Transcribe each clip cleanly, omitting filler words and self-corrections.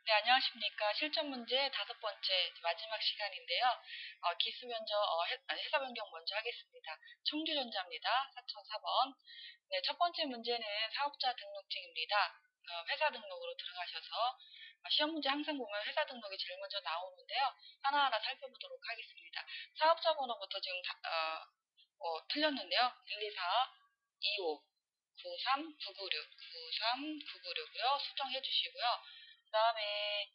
네, 안녕하십니까. 실전 문제 다섯 번째 마지막 시간인데요. 기수 면접, 회사 변경 먼저 하겠습니다. 청주전자입니다. 4004번. 네, 첫 번째 문제는 사업자 등록증입니다. 회사 등록으로 들어가셔서 시험 문제 항상 보면 회사 등록이 제일 먼저 나오는데요. 하나하나 살펴보도록 하겠습니다. 사업자 번호부터 지금 틀렸는데요. 124, 25, 93, 996, 93, 996이요. 수정해 주시고요. 그 다음에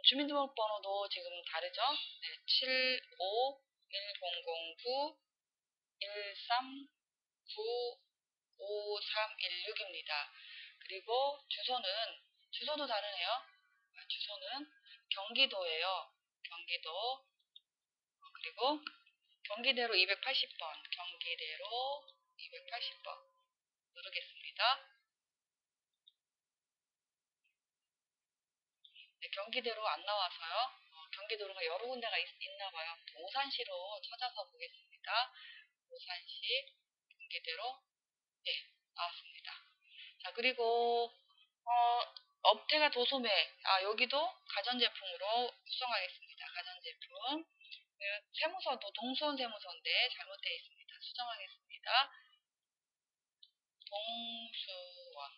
주민등록번호도 지금 다르죠? 네, 75 1009 139 5316입니다. 그리고 주소도 다르네요. 주소는 경기도예요. 경기도. 그리고 경기대로 280번. 경기대로 280번. 누르겠습니다. 네, 경기대로 안 나와서요. 경기도로가 여러 군데가 있나 봐요. 오산시로 찾아서 보겠습니다. 오산시 경기대로 네, 나왔습니다. 자, 그리고 업태가 도소매. 여기도 가전제품으로 수정하겠습니다. 가전제품. 세무서도 동수원 세무서인데 잘못되어 있습니다. 수정하겠습니다. 동수원.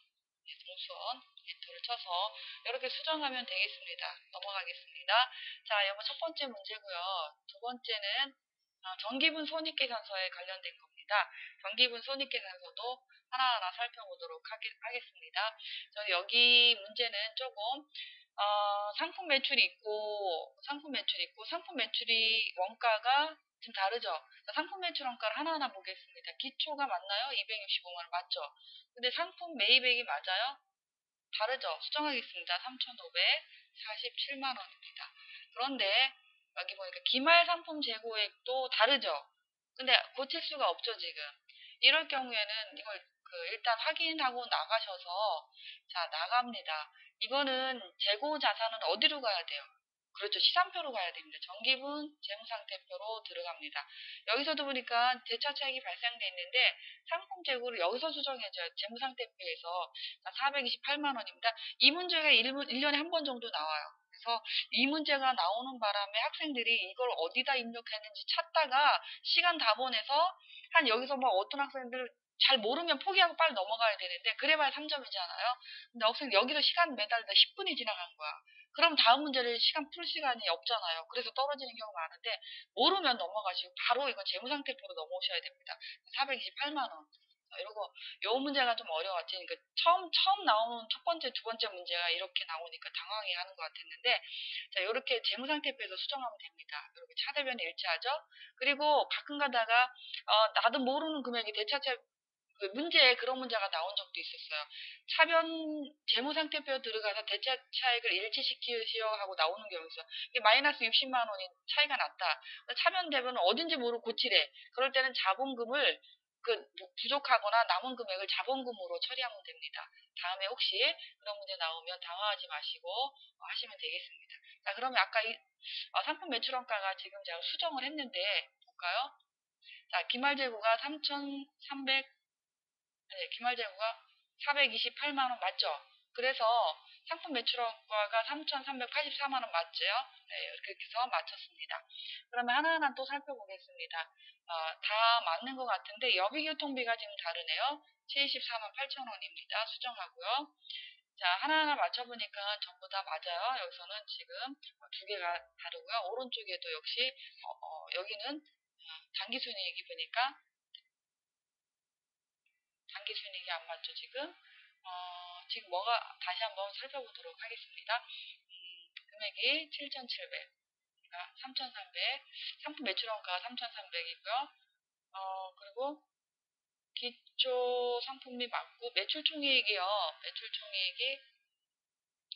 네, 동수원. 엔터를 쳐서 이렇게 수정하면 되겠습니다. 넘어가겠습니다. 자, 이거 첫 번째 문제고요. 두 번째는 정기분 손익계산서에 관련된 겁니다. 정기분 손익계산서도 하나하나 살펴보도록 하겠습니다. 여기 문제는 조금 상품 매출이 있고 상품 매출이 원가가 지금 다르죠. 자, 상품 매출 원가를 하나하나 보겠습니다. 기초가 맞나요? 265만 원 맞죠? 근데 상품 매입액이 맞아요? 다르죠? 수정하겠습니다. 3,547만 원입니다. 그런데 여기 보니까 기말 상품 재고액도 다르죠? 근데 고칠 수가 없죠, 지금. 이럴 경우에는 이걸 일단 확인하고 나가셔서 자, 나갑니다. 이거는 재고 자산은 어디로 가야 돼요? 그렇죠. 시산표로 가야 됩니다. 정기분 재무상태표로 들어갑니다. 여기서도 보니까 대차 차익이 발생돼 있는데 상품 재고를 여기서 수정해줘요. 재무상태표에서 428만 원입니다. 이 문제가 1년에 한 번 정도 나와요. 그래서 이 문제가 나오는 바람에 학생들이 이걸 어디다 입력했는지 찾다가 시간 다 보내서 한 여기서 뭐 어떤 학생들 잘 모르면 포기하고 빨리 넘어가야 되는데 그래봐야 3점이잖아요. 근데 학생 여기서 시간 매달리다 10분이 지나간 거야. 그럼 다음 문제를 시간 풀 시간이 없잖아요. 그래서 떨어지는 경우가 많은데 모르면 넘어가시고 바로 이건 재무상태표로 넘어오셔야 됩니다. 428만 원. 이러고 요 문제가 좀 어려웠지. 그러니까 처음 나오는 첫 번째, 두 번째 문제가 이렇게 나오니까 당황해 하는 것 같았는데 자, 이렇게 재무상태표에서 수정하면 됩니다. 이렇게 차대변이 일치하죠. 그리고 가끔 가다가 나도 모르는 금액이 대차차 문제에 그런 문제가 나온 적도 있었어요. 차변 재무상태표 들어가서 대차 차익을 일치시키시오 하고 나오는 경우 있어요. 이게 마이너스 60만 원이 차이가 났다. 차변 대변은 어딘지 모르고 고치래. 그럴 때는 자본금을 부족하거나 남은 금액을 자본금으로 처리하면 됩니다. 다음에 혹시 그런 문제 나오면 당황하지 마시고 하시면 되겠습니다. 자, 그러면 아까 상품 매출원가가 지금 제가 수정을 했는데 볼까요? 자, 기말재고가 3,300 네, 기말재고가 428만 원 맞죠? 그래서 상품 매출원가가 3,384만 원 맞죠? 네, 이렇게 해서 맞췄습니다. 그러면 하나하나 또 살펴보겠습니다. 다 맞는 것 같은데 여비교통비가 지금 다르네요. 74만 8천 원입니다. 수정하고요. 자, 하나하나 맞춰보니까 전부 다 맞아요. 여기서는 지금 두 개가 다르고요. 오른쪽에도 역시 여기는 당기순이익이 보니까 단기순이익이 안 맞죠, 지금? 지금 뭐가, 다시 한번 살펴보도록 하겠습니다. 금액이 7,700, 3,300, 상품 매출원가가 3,300이고요. 그리고 기초 상품이 맞고, 매출총이익이요. 매출총이익이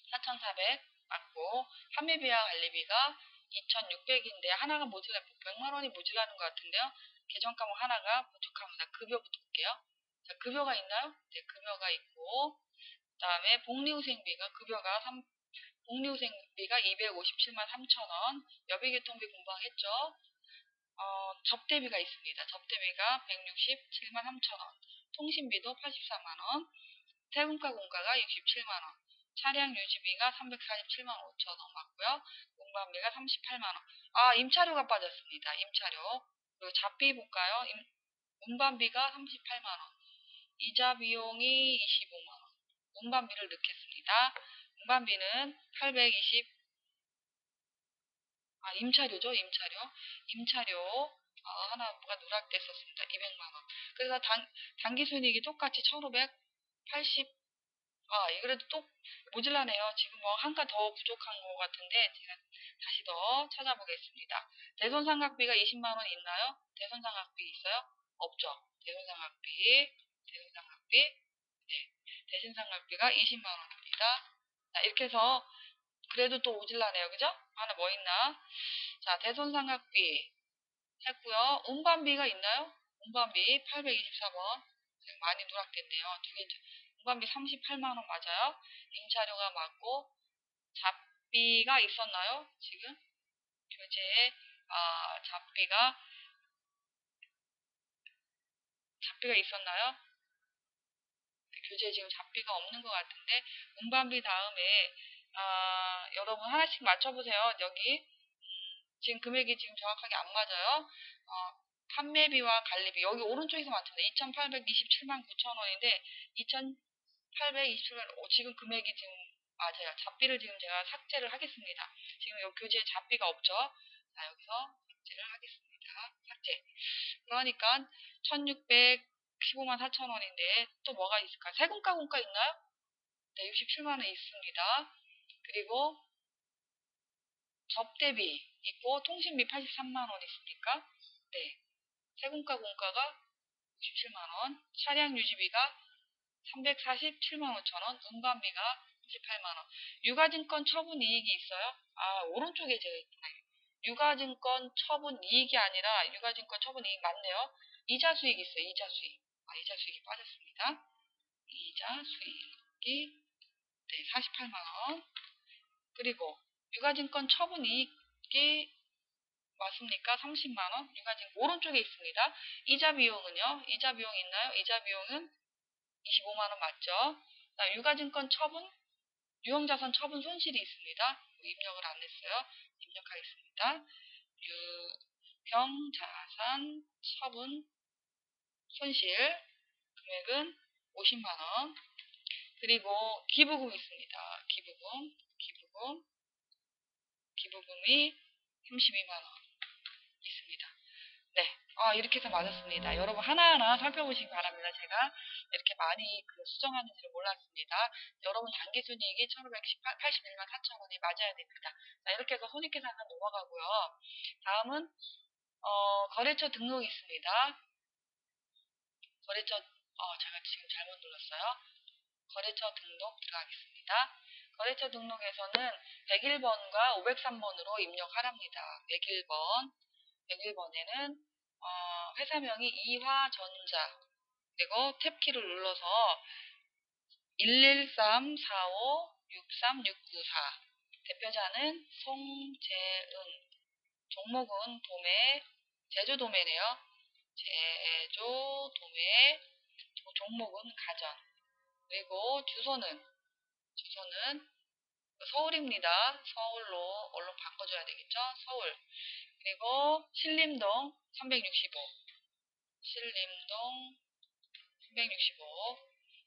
4,400 맞고, 판매비와 관리비가 2,600인데, 하나가 100만 원이 모자라는 것 같은데요. 계정 과목 하나가 부족합니다. 급여부터 볼게요. 자, 급여가 있나요? 네, 급여가 있고, 그 다음에 복리후생비가 257만 3천 원, 여비교통비 공부하겠죠? 접대비가 있습니다. 접대비가 167만 3천 원, 통신비도 84만 원, 세금과 공과가 67만 원, 차량 유지비가 347만 5천 원 맞고요. 운반비가 38만 원. 아, 임차료가 빠졌습니다. 임차료. 그리고 잡비 볼까요? 운반비가 38만 원. 이자 비용이 25만 원. 운반비를 넣겠습니다. 운반비는 820, 임차료죠, 임차료. 임차료, 하나 뭐가 누락됐었습니다. 200만 원. 그래서 단기 순이익이 똑같이 1580, 그래도 또 모질라네요. 지금 뭐 한 가 더 부족한 것 같은데, 제가 다시 더 찾아보겠습니다. 대손상각비가 20만 원 있나요? 대손상각비 있어요? 없죠. 대손상각비, 네. 대신상각비가 20만 원입니다. 자, 이렇게 해서 그래도 또 오질라네요. 그죠? 하나 뭐 있나? 자, 대손상각비 했고요. 운반비가 있나요? 운반비 824번. 지금 많이 누락됐네요. 운반비 38만 원 맞아요. 임차료가 맞고 잡비가 있었나요? 지금 교재에 잡비가 있었나요? 교재에 지금 잡비가 없는 것 같은데 운반비 다음에 여러분 하나씩 맞춰보세요. 여기 지금 금액이 지금 정확하게 안 맞아요. 판매비와 관리비 여기 오른쪽에서 맞췄네. 2,827만 9천 원인데 2,827만 지금 금액이 지금 맞아요. 잡비를 지금 제가 삭제를 하겠습니다. 지금 여기 교재에 잡비가 없죠. 자, 여기서 삭제를 하겠습니다. 삭제. 그러니까 1,615만 4천 원인데 또 뭐가 있을까? 세금가 공가 있나요? 네, 67만 원 있습니다. 그리고 접대비 있고 통신비 83만 원 있습니까? 네. 세금가 공가가 67만 원, 차량 유지비가 347만 5천 원, 운반비가 38만 원. 유가증권 처분 이익이 있어요? 오른쪽에 제가 있구나. 유가증권 처분 이익이 아니라 유가증권 처분 이익 맞네요. 이자 수익 있어요. 이자 수익. 이자 수익이 빠졌습니다. 이자 수익이 네, 48만 원. 그리고 유가증권 처분 이익이 맞습니까? 30만 원. 유가증권 오른쪽에 있습니다. 이자 비용은요? 이자 비용 있나요? 이자 비용은 25만 원 맞죠? 유가증권 처분, 유형자산 처분 손실이 있습니다. 입력을 안 했어요. 입력하겠습니다. 유형자산 처분 손실 금액은 50만 원. 그리고 기부금 있습니다. 기부금이 32만 원 있습니다. 네, 이렇게 해서 맞았습니다. 여러분 하나하나 살펴보시기 바랍니다. 제가 이렇게 많이 수정하는 줄 몰랐습니다. 여러분 단기순이익이 1,581만 4천 원이 맞아야 됩니다. 자, 이렇게 해서 손익계산서 넘어가고요. 다음은 거래처 등록이 있습니다. 제가 지금 잘못 눌렀어요. 거래처 등록 들어가겠습니다. 거래처 등록에서는 101번과 503번으로 입력하랍니다. 101번에는 회사명이 이화전자 그리고 탭키를 눌러서 11345636994 대표자는 송재은 종목은 도매 제조도매네요. 제조도매 종목은 가전 그리고 주소는 서울입니다. 서울로 얼른 바꿔줘야 되겠죠? 서울 그리고 신림동 365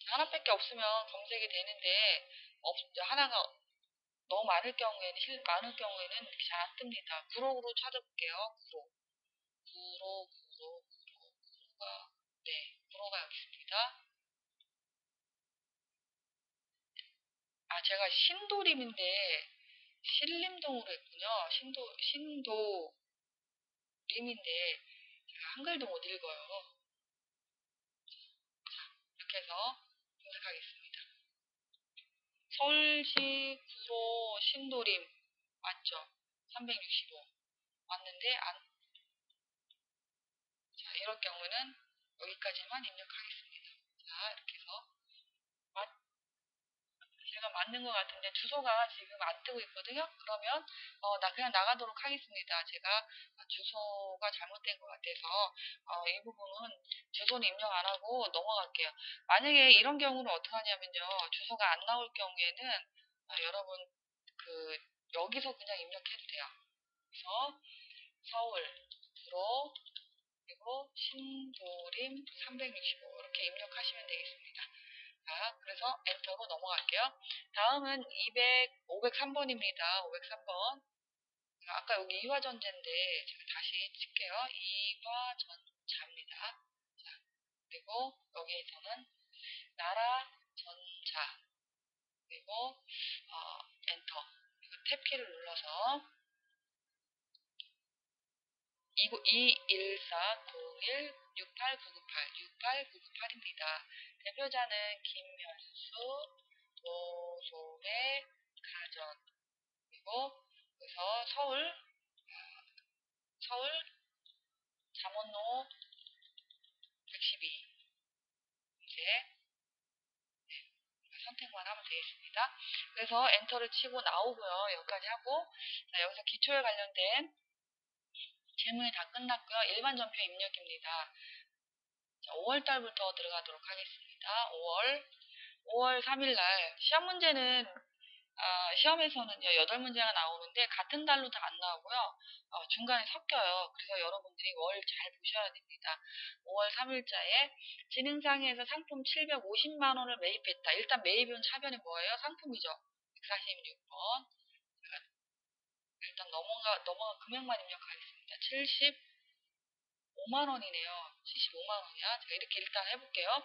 하나밖에 없으면 검색이 되는데 하나가 너무 많을 경우에는 잘 안 뜹니다. 구로로 찾아볼게요. 구로가 여기 있습니다. 제가 신도림인데 신림동으로 했군요. 신도림인데 제가 한글도 못 읽어요. 이렇게 해서 검색하겠습니다. 서울시 구로 신도림 맞죠? 365 맞는데 이럴 경우는 여기까지만 입력하겠습니다. 자, 이렇게 해서 제가 맞는 것 같은데 주소가 지금 안 뜨고 있거든요. 그러면 나 그냥 나가도록 하겠습니다. 제가 주소가 잘못된 것 같아서 이 부분은 주소는 입력 안 하고 넘어갈게요. 만약에 이런 경우는 어떻게 하냐면요. 주소가 안 나올 경우에는 여러분 여기서 그냥 입력해도 돼요. 그래서 서울 도로 그리고 신도림 365 이렇게 입력하시면 되겠습니다. 자, 그래서 엔터로 넘어갈게요. 다음은 503번입니다. 503번. 아까 여기 이화전자인데 제가 다시 칠게요. 이화전자입니다. 자, 그리고 여기에서는 나라전자 그리고 엔터 그리고 탭키를 눌러서 214-01-68-998 대표자는 김현수 도소매 가전 그리고 여기서 서울 잠원로 112 이제 선택만 하면 되겠습니다. 그래서 엔터를 치고 나오고요. 여기까지 하고 자, 여기서 기초에 관련된 질문이 다 끝났고요. 일반 전표 입력입니다. 자, 5월달부터 들어가도록 하겠습니다. 5월 3일날 시험 문제는 시험에서는요 8문제가 나오는데 같은 달로 다 안 나오고요. 중간에 섞여요. 그래서 여러분들이 월 잘 보셔야 됩니다. 5월 3일자에 진흥상에서 상품 750만원을 매입했다. 일단 매입은 차변이 뭐예요? 상품이죠. 146번. 일단 넘어가 금액만 입력하겠습니다. 75만원이네요. 75만원이야. 제가 이렇게 일단 해볼게요.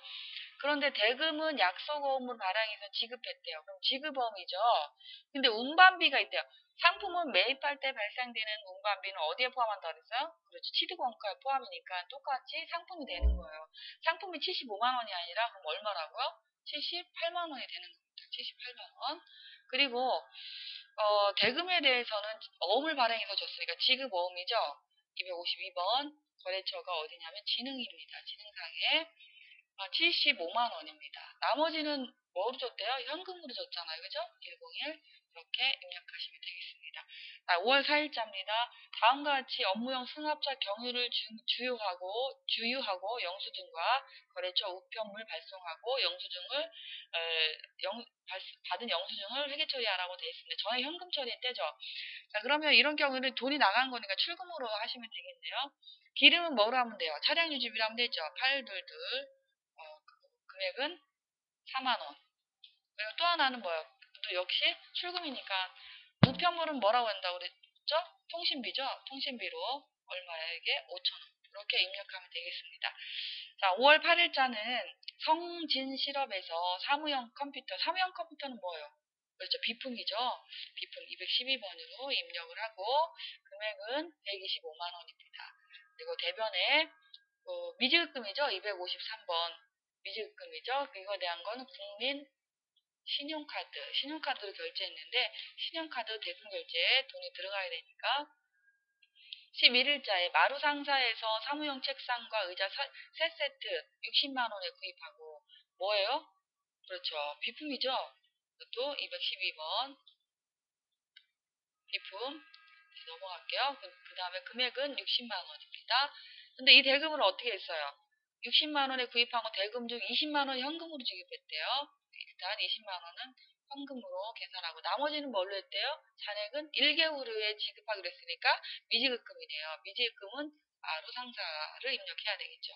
그런데 대금은 약속어음을 발행해서 지급했대요. 그럼 지급어음이죠. 근데 운반비가 있대요. 상품은 매입할 때 발생되는 운반비는 어디에 포함한다 그랬어요? 그렇죠. 취득원가에 포함이니까 똑같이 상품이 되는 거예요. 상품이 75만 원이 아니라 그럼 얼마라고요? 78만 원이 되는 겁니다. 78만 원. 그리고 대금에 대해서는 어음을 발행해서 줬으니까 지급어음이죠. 252번 거래처가 어디냐면 진흥입니다. 진흥상에 75만 원입니다. 나머지는 뭐로 줬대요? 현금으로 줬잖아요. 그죠? 101 이렇게 입력하시면 되겠습니다. 5월 4일자입니다. 다음과 같이 업무용 승합차 경유를 주유하고 영수증과 거래처 우편물 발송하고 영수증을 받은 영수증을 회계 처리하라고 되어 있습니다. 저는 현금 처리 때죠. 자, 그러면 이런 경우는 돈이 나간 거니까 출금으로 하시면 되겠네요. 기름은 뭐로 하면 돼요? 차량 유지비로 하면 되죠. 822 금액은 4만원. 그리고 또 하나는 뭐예요? 또 역시 출금이니까 우편물은 뭐라고 한다고 그랬죠? 통신비죠? 통신비로 얼마예요? 이게 5,000원. 이렇게 입력하면 되겠습니다. 자, 5월 8일자는 성진실업에서 사무용 컴퓨터는 뭐예요? 그렇죠. 비품이죠. 비품 212번으로 입력을 하고 금액은 125만 원입니다. 그리고 대변에 미지급금이죠. 253번 미지급금이죠. 이거에 대한 거는 국민 신용카드로 결제했는데 신용카드 대금 결제에 돈이 들어가야 되니까 11일자에 마루상사에서 사무용 책상과 의자 3세트 60만 원에 구입하고 뭐예요? 그렇죠. 비품이죠. 이것도 212번 비품 넘어갈게요. 그 다음에 금액은 60만 원입니다. 근데 이 대금을 어떻게 했어요? 60만 원에 구입한 거 대금 중 20만 원 현금으로 지급했대요. 일단 20만 원은 현금으로 계산하고 나머지는 뭘로 했대요? 잔액은 1개월 후에 지급하기로 했으니까 미지급금이네요. 미지급금은 바로 상사를 입력해야 되겠죠.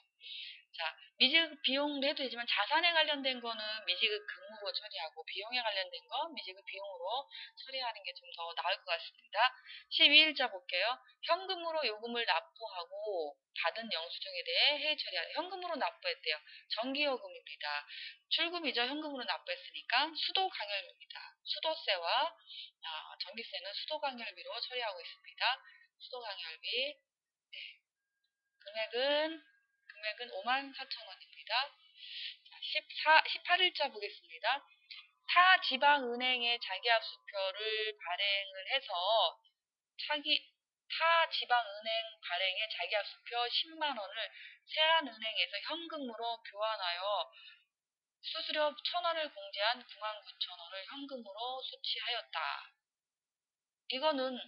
자, 미지급 비용도 해도 되지만 자산에 관련된 거는 미지급 금으로 처리하고 비용에 관련된 건 미지급 비용으로 처리하는 게 좀 더 나을 것 같습니다. 12일자 볼게요. 현금으로 요금을 납부하고 받은 영수증에 대해 해외 처리하라. 현금으로 납부했대요. 정기요금입니다. 출금이죠. 현금으로 납부했으니까 수도강열비입니다. 수도세와 전기세는 수도강열비로 처리하고 있습니다. 수도강열비 금액은 54,000원입니다. 18일자 보겠습니다. 타 지방은행의 자기압수표를 발행을 해서 타 지방은행 발행의 자기압수표 10만원을 세안은행에서 현금으로 교환하여 수수료 1,000원을 공제한 99,000원을 현금으로 수취하였다. 이거는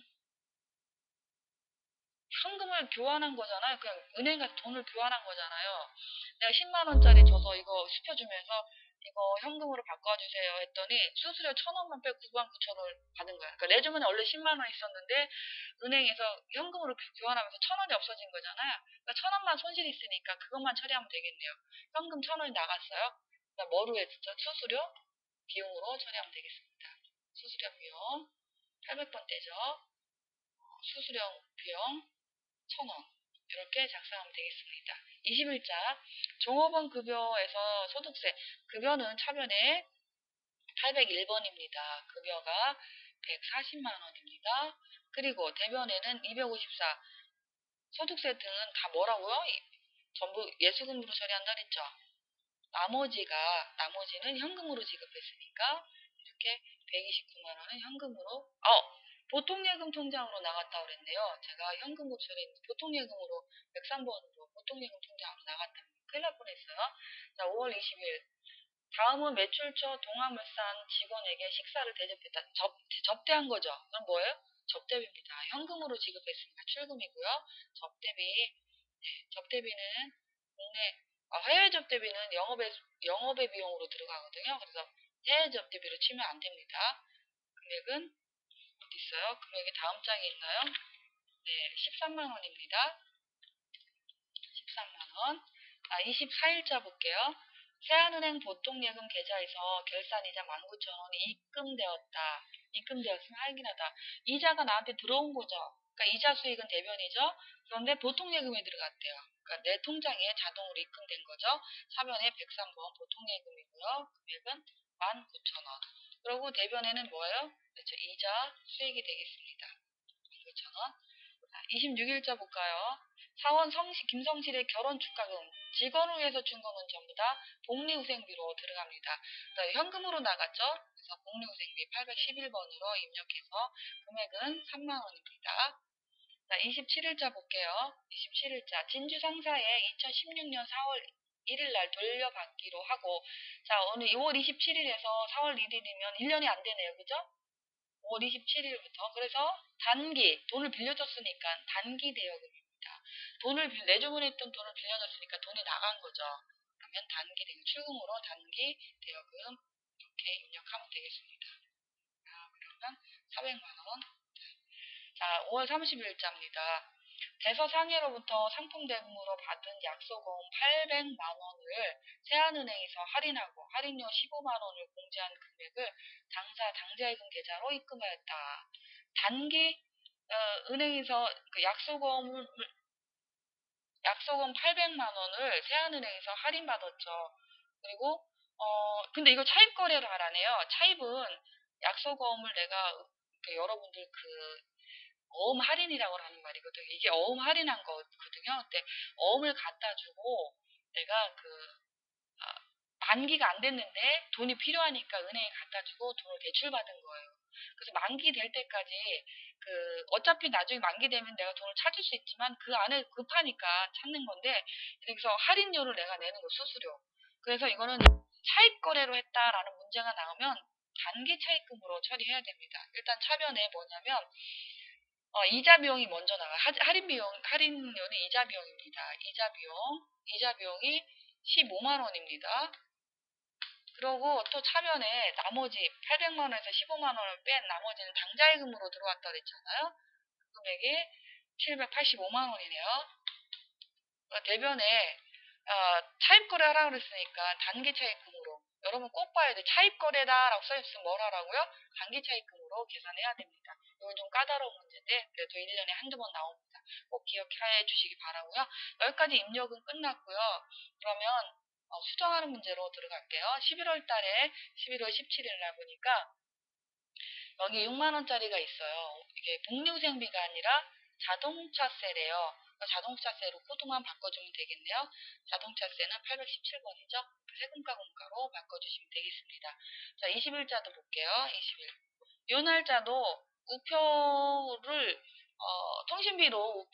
현금을 교환한 거잖아요. 그냥 은행 가서 돈을 교환한 거잖아요. 내가 10만 원짜리 줘서 이거 수표 주면서 이거 현금으로 바꿔주세요 했더니 수수료 1,000원만 빼고 99,000원을 받은 거야. 그러니까 내 주머니에 원래 10만 원 있었는데 은행에서 현금으로 교환하면서 1,000원이 없어진 거잖아요. 그러니까 1,000원만 손실이 있으니까 그것만 처리하면 되겠네요. 현금 1,000원이 나갔어요. 그러니까 뭐로 했죠? 수수료 비용으로 처리하면 되겠습니다. 수수료 비용 800번대죠. 수수료 비용 1,000원 이렇게 작성하면 되겠습니다. 21자 종업원 급여에서 소득세 급여는 차변에 801번입니다. 급여가 140만 원입니다. 그리고 대변에는 254 소득세 등은 다 뭐라고요? 전부 예수금으로 처리한다 그랬죠. 나머지는 현금으로 지급했으니까 이렇게 129만 원은 현금으로 보통예금 통장으로 나갔다고 그랬네요. 제가 현금으로 처리했는데 보통예금으로 103번으로 보통예금 통장으로 나갔다면 큰일 날 뻔했어요. 자, 5월 20일 다음은 매출처 동아물산 직원에게 식사를 대접했다. 접대한 거죠. 그럼 뭐예요? 접대비입니다. 현금으로 지급했으니까 출금이고요. 접대비는 국내 해외 접대비는 영업의 비용으로 들어가거든요. 그래서 해외 접대비로 치면 안 됩니다. 금액은 어디 있어요? 금액이 다음 장에 있나요? 네, 13만 원입니다. 13만 원. 24일자 볼게요. 세안은행 보통예금 계좌에서 결산이자 19,000원이 입금되었으면 할인하다. 이자가 나한테 들어온 거죠. 그러니까 이자 수익은 대변이죠. 그런데 보통예금에 들어갔대요. 그러니까 내 통장에 자동으로 입금된 거죠. 사변에 103번 보통예금이고요. 금액은 19,000원. 그리고 대변에는 뭐예요? 그렇죠. 이자 수익이 되겠습니다. 19,000원. 26일자 볼까요? 사원 김성실의 결혼 축가금 직원을 위해서 준 거는 전부 다 복리후생비로 들어갑니다. 현금으로 나갔죠? 그래서 복리후생비 811번으로 입력해서 금액은 3만 원입니다. 자, 27일자 볼게요. 27일자 진주 상사에 2016년 4월 1일 날 돌려받기로 하고 자, 오늘 5월 27일에서 4월 1일이면 1년이 안 되네요. 그죠? 5월 27일부터 그래서 돈을 빌려줬으니까 단기 대여금입니다. 내 주문했던 돈을 빌려줬으니까 돈이 나간 거죠. 그러면 단기 대여금 출금으로 단기 대여금 이렇게 입력하면 되겠습니다. 그러면 400만 원. 자, 5월 30일자입니다. 대서상해로부터 상품 대금으로 받은 약소금 800만 원을 세안은행에서 할인하고 할인료 15만 원을 공제한 금액을 당좌예금 계좌로 입금하였다. 단기 은행에서 그 약소금 800만 원을 세안은행에서 할인받았죠. 그리고 근데 이거 차입 거래를 하라네요. 차입은 약소금을 내가 여러분들 어음 할인이라고 하는 말이거든요. 이게 어음 할인한 거거든요. 근데 어음을 갖다 주고 내가 만기가 안 됐는데 돈이 필요하니까 은행에 갖다 주고 돈을 대출받은 거예요. 그래서 만기 될 때까지 어차피 나중에 만기 되면 내가 돈을 찾을 수 있지만 그 안에 급하니까 찾는 건데 여기서 할인료를 내가 내는 거 수수료. 그래서 이거는 차입 거래로 했다라는 문제가 나오면 단기 차입금으로 처리해야 됩니다. 일단 차변에 뭐냐면 이자 비용이 먼저 나가. 할인료는 이자 비용입니다. 이자 비용이 15만 원입니다. 그러고 또 차변에 나머지 800만 원에서 15만 원을 뺀 나머지는 당좌예금으로 들어왔다 그랬잖아요. 그 금액이 785만 원이네요. 대변에 차입거래 하라고 그랬으니까 단기 차입금으로 여러분 꼭 봐야 돼. 차입거래다라고 써있으면 뭘 하라고요? 단기 차입금으로 계산해야 됩니다. 이건 좀 까다로운 문제인데 그래도 1년에 한두 번 나옵니다. 꼭 기억해 주시기 바라고요. 여기까지 입력은 끝났고요. 그러면 수정하는 문제로 들어갈게요. 11월 17일 날 보니까 여기 6만 원짜리가 있어요. 이게 복리후생비가 아니라 자동차세래요. 자동차세로 코드만 바꿔주면 되겠네요. 자동차세는 817번이죠. 세금과 공가로 바꿔주시면 되겠습니다. 자, 20일자도 볼게요. 20일. 요 날짜도 우표를 통신비로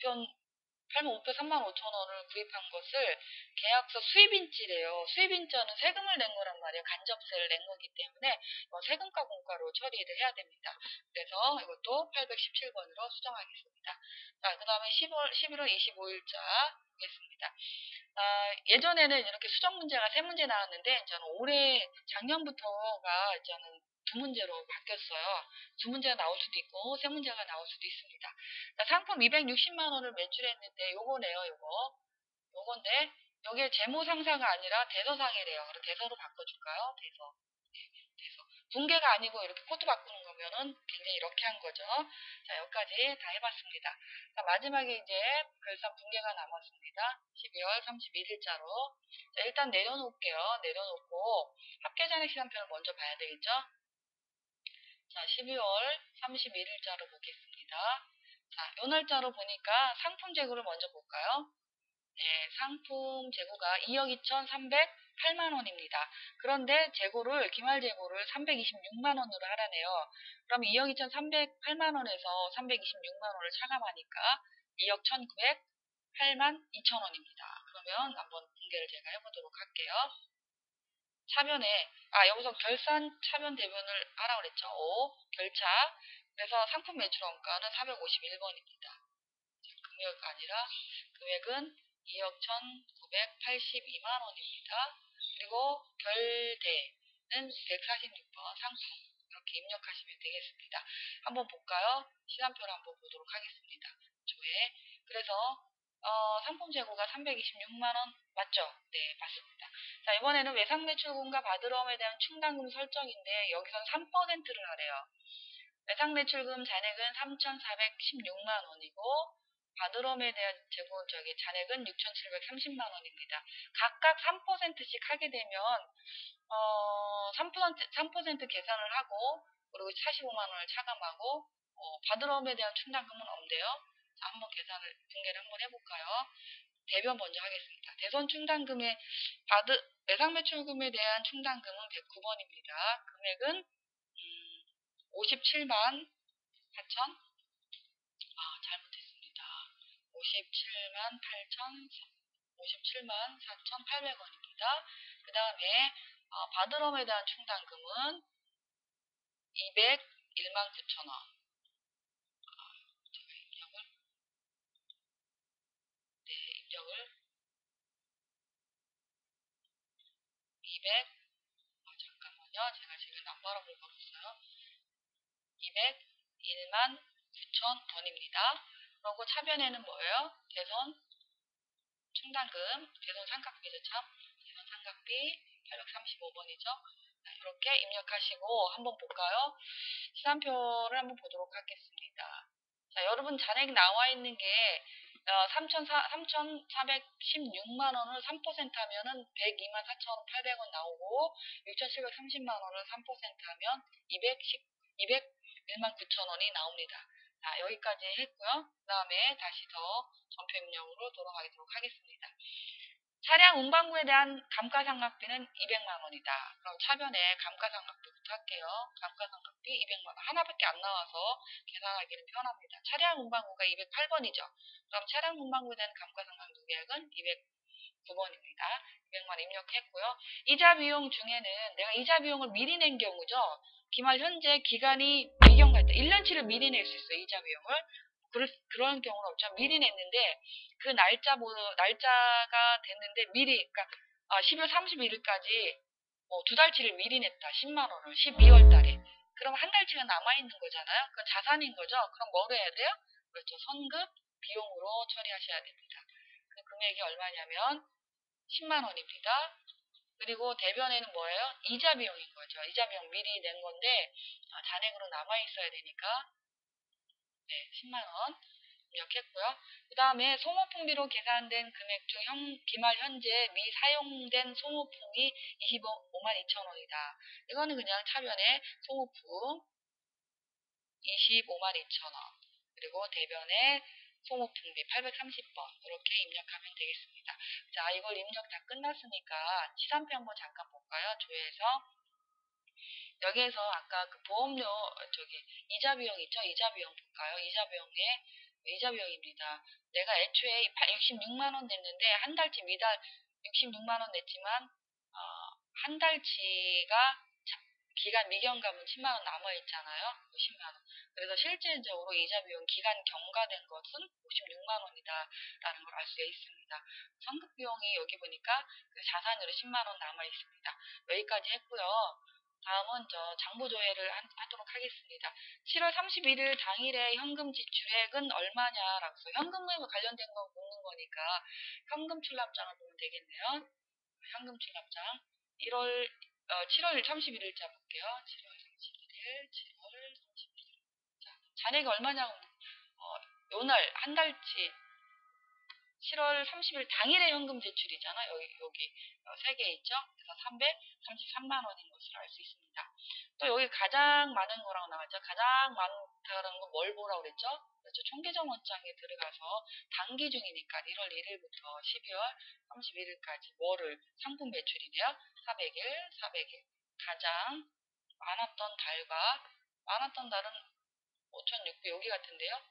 팔면 우표 35,000원을 구입한 것을 계약서 수입인지래요. 수입인자는 세금을 낸 거란 말이에요. 간접세를 낸 거기 때문에 세금과 공과로 처리를 해야 됩니다. 그래서 이것도 817번으로 수정하겠습니다. 자, 그 다음에 11월 25일자 보겠습니다. 예전에는 이렇게 수정 문제가 3문제 나왔는데, 이제는 올해, 작년부터가 이제는 2문제로 바뀌었어요. 2문제가 나올 수도 있고, 3문제가 나올 수도 있습니다. 자, 상품 260만원을 매출했는데, 요거네요, 요건데, 여기에 재무 상사가 아니라 대서상이래요. 그럼 대서로 바꿔줄까요? 대서. 대서. 분계가 아니고 이렇게 코드 바꾸는 거면은 굉장히 이렇게 한 거죠. 자, 여기까지 다 해봤습니다. 자, 마지막에 이제 결산 분계가 남았습니다. 12월 31일자로. 자, 일단 내려놓을게요. 내려놓고 합계잔액 시간표를 먼저 봐야 되겠죠? 자, 12월 31일자로 보겠습니다. 자, 요 날짜로 보니까 상품 재고를 먼저 볼까요? 네, 상품 재고가 2억 2,308만 원입니다. 그런데 재고를 기말 재고를 326만 원으로 하라네요. 그럼 2억 2,308만 원에서 326만 원을 차감하니까 2억 1,908만 2천 원입니다. 그러면 한번 분계를 제가 해보도록 할게요. 차변에 여기서 결산 차변 대변을 하라고 그랬죠. 5 결차. 그래서 상품 매출 원가는 451번입니다. 금액이 아니라 금액은 2억 1,982만 원입니다. 그리고 결대는 146번 상품 이렇게 입력하시면 되겠습니다. 한번 볼까요? 시간표를 한번 보도록 하겠습니다. 조회. 그래서 상품 재고가 326만 원 맞죠? 네, 맞습니다. 자, 이번에는 외상 매출금과 바드럼에 대한 충당금 설정인데 여기서는 3%를 하래요. 외상 매출금 잔액은 3,416만 원이고 바드럼에 대한 잔액은 6,730만 원입니다. 각각 3%씩 하게 되면 3% 계산을 하고 그리고 45만 원을 차감하고 바드럼에 대한 충당금은 없대요. 자, 한번 분계를 한번 해볼까요? 대변 먼저 하겠습니다. 대선 충당금의 외상 매출금에 대한 충당금은 109번입니다. 금액은 57만 4천 잘못했습니다. 57만 4,800원입니다. 그 다음에 바드럼에 대한 충당금은 201만 9천 원. 제가 입력을 200 잠깐만요. 제가 지금 남바람을 걸었어요. 201만 9천 원입니다. 그리고 차변에는 뭐예요? 대선 충당금, 대선 삼각비죠 참. 대선 삼각비 835번이죠. 이렇게 입력하시고 한번 볼까요? 시간표를 한번 보도록 하겠습니다. 자, 여러분 잔액이 나와 있는 게 3,416만 원을 3% 하면은 102만 4,800원 나오고 6,730만 원을 3% 하면 201만 9천 원이 나옵니다. 자, 여기까지 했고요. 그 다음에 다시 더 전표 입력으로 돌아가도록 하겠습니다. 차량 운반구에 대한 감가상각비는 200만 원이다. 그럼 차변에 감가상각비부터 할게요. 감가상각비 200만 원. 하나밖에 안 나와서 계산하기는 편합니다. 차량 운반구가 208번이죠. 그럼 차량 운반구에 대한 감가상각비 계약은 209번입니다. 200만 원 입력했고요. 이자 비용 중에는 내가 이자 비용을 미리 낸 경우죠. 기말 현재 기간이 미경갈 때 1년치를 미리 낼 수 있어요. 이자 비용을. 그런 경우는 없죠. 미리 냈는데 그 날짜가 됐는데 미리 그러니까 12월 31일까지 두 달치를 미리 냈다. 10만 원을 12월 달에. 그럼 한 달치가 남아 있는 거잖아요. 그건 자산인 거죠. 그럼 뭐로 해야 돼요? 그렇죠. 선급 비용으로 처리하셔야 됩니다. 그 금액이 얼마냐면 10만 원입니다. 그리고 대변에는 뭐예요? 이자 비용인 거죠. 이자 비용 미리 낸 건데 잔액으로 남아 있어야 되니까 네, 10만 원 입력했고요. 그 다음에 소모품비로 계산된 금액 중 기말 현재 미사용된 소모품이 25만 2천 원이다. 이거는 그냥 차변에 소모품 25만 2천 원 그리고 대변에 소모품비 830번 이렇게 입력하면 되겠습니다. 자, 이걸 입력 다 끝났으니까 시산표 한번 잠깐 볼까요? 조회해서 여기에서 아까 그 보험료 이자 비용 있죠? 이자 비용 볼까요? 이자 비용입니다. 내가 애초에 66만 원 냈는데 한 달치 미달 66만 원 냈지만 한 달치가 기간 미경감은 10만원 남아있잖아요. 10만원. 그래서 실질적으로 이자 비용 기간 경과된 것은 56만원이다. 라는 걸 알 수 있습니다. 선급 비용이 여기 보니까 그 자산으로 10만원 남아있습니다. 여기까지 했고요. 다음은 장부 조회를 하도록 하겠습니다. 7월 31일 당일에 현금 지출액은 얼마냐라고 해서 현금과 관련된 거 묻는 거니까 현금 출납장을 보면 되겠네요. 현금 출납장 7월 31일자 볼게요. 7월 31일, 7월 31일. 자, 잔액이 얼마냐고, 요날, 한 달치, 7월 30일 당일의 현금 제출이잖아. 여기 3개 있죠? 그래서 333만원인 것으로 알 수 있습니다. 또 여기 가장 많은 거라고 나왔죠? 가장 많다는 건 뭘 보라고 그랬죠? 그렇죠. 총계정 원장에 들어가서 단기 중이니까 1월 1일부터 12월 31일까지 뭐를 상품 매출이네요. 400일, 400일. 가장 많았던 달은 5,600 여기 같은데요.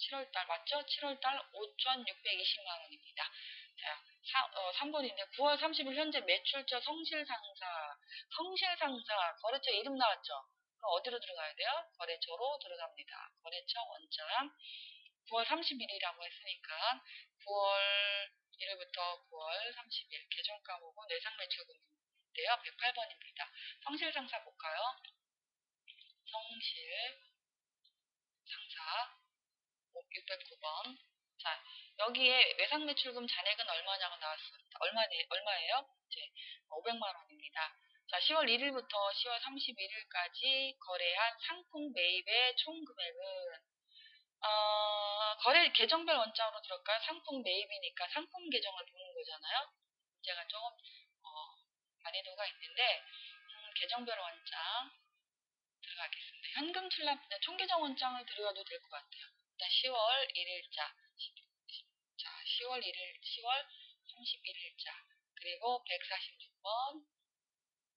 7월달 맞죠? 7월달 5,620만 원입니다. 자, 3번인데 9월 30일 현재 매출처 성실상사 거래처 이름 나왔죠? 그럼 어디로 들어가야 돼요? 거래처로 들어갑니다. 거래처 원장 9월 30일이라고 했으니까 9월 1일부터 9월 30일 계정가 보고 내상 매출금인데요. 108번입니다. 성실상사 볼까요? 성실상사 609번. 자, 여기에 외상 매출금 잔액은 얼마냐고 나왔습니다. 얼마예요? 이제 500만 원입니다. 자, 10월 1일부터 10월 31일까지 거래한 상품 매입의 총 금액은 거래 계정별 원장으로 들어갈까요? 상품 매입이니까 상품 계정을 보는 거잖아요. 문제가 좀 난이도가 있는데 계정별 원장 들어가겠습니다. 현금 출납 총계정 원장을 들어가도 될 것 같아요. 일단 10월 1일자, 자, 10월 31일자, 그리고 146번.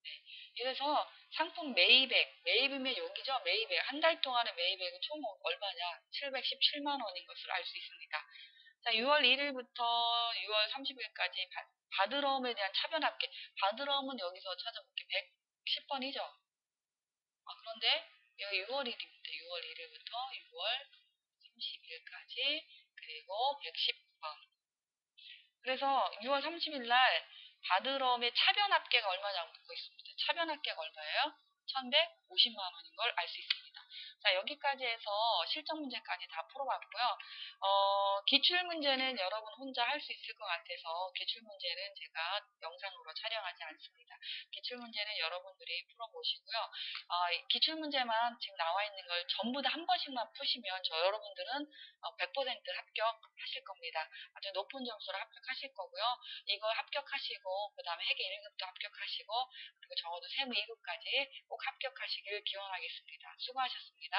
네. 이래서 상품 매입이면 여기죠? 매입액. 한 달 동안의 매입액은 총 얼마냐? 717만 원인 것을 알 수 있습니다. 자, 6월 1일부터 6월 30일까지 바드럼에 대한 차변 합계. 바드럼은 여기서 찾아볼게요. 110번이죠? 그런데 여기 6월 1일입니다. 6월 1일부터 6월 30일까지 그리고 110번. 그래서 6월 30일 날 바드럼의 차변 합계가 얼마냐고 묻고 있습니다. 차변 합계가 얼마예요? 1,150만 원인 걸 알 수 있습니다. 자, 여기까지 해서 실전 문제까지 다 풀어봤고요. 기출 문제는 여러분 혼자 할 수 있을 것 같아서 기출 문제는 제가 영상으로 촬영하지 않습니다. 기출 문제는 여러분들이 풀어보시고요. 기출 문제만 지금 나와 있는 걸 전부 다 한 번씩만 푸시면 여러분들은 100% 합격하실 겁니다. 아주 높은 점수로 합격하실 거고요. 이거 합격하시고 그 다음에 회계 1급도 합격하시고 그리고 적어도 세무 2급까지 꼭 합격하시길 기원하겠습니다. 수고하셨습니다.